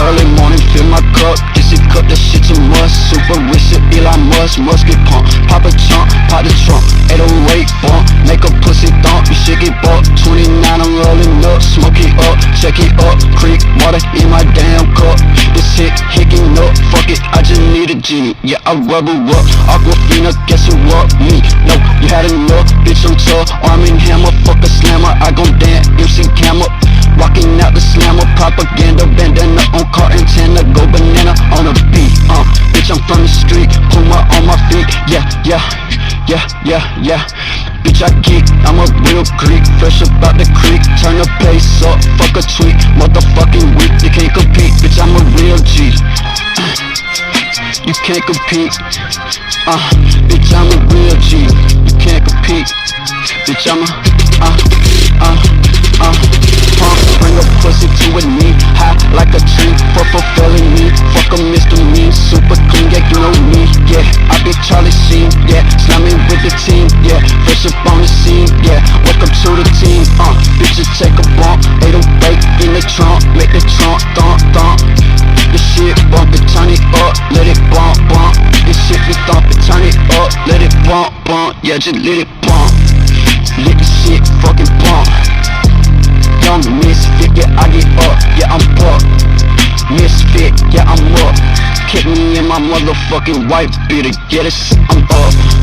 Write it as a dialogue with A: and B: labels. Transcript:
A: early morning, fill my cup. Dizzy cup, that shit a must. Super rich, Elon Musk, must get pumped. Pop a chunk, pop the trunk. 808 bump, make a pussy thump. You shit get bucked. 29, I'm rolling up, smoke it up, check it up. Creek water in my damn cup. This hit hicking up, fuck it, I just need a genie. Yeah, I rubber up, Aquafina, guess who up? Me, no, you had enough, bitch, I'm tough. Arm and hammer, fuck a slammer, I gon' dance, MC Camera. Rocking out the slammer, propaganda, bandana on car antenna, go banana on a beat. Bitch, I'm from the street, Puma on my feet. Yeah. Bitch, I geek, I'm a real Greek, fresh up out the creek. Turn the pace up, fuck a tweet, motherfucking weak. You can't compete, bitch, I'm a real G. You can't compete. Bitch, I'm a real G. You can't compete. Bitch, I'm bring a pussy to a knee, high like a tree, for fulfilling me. Fuck a misdemeanor, super clean, yeah, you know me, yeah. I be Charlie Sheen, yeah, slamming with the team, yeah. Fresh up on the scene, yeah, welcome to the team, bitches take a bump, 808 in the trunk, make the trunk thump. This shit bump it, turn it up, let it bump. This shit be thump it, turn it up, let it bump, yeah, just let it bump. Let the shit fucking bump. Young misfit, yeah, I get up, yeah, I'm buck. Misfit, yeah, I'm up. Kick me in my motherfucking white beater, yeah, this shit, I'm up.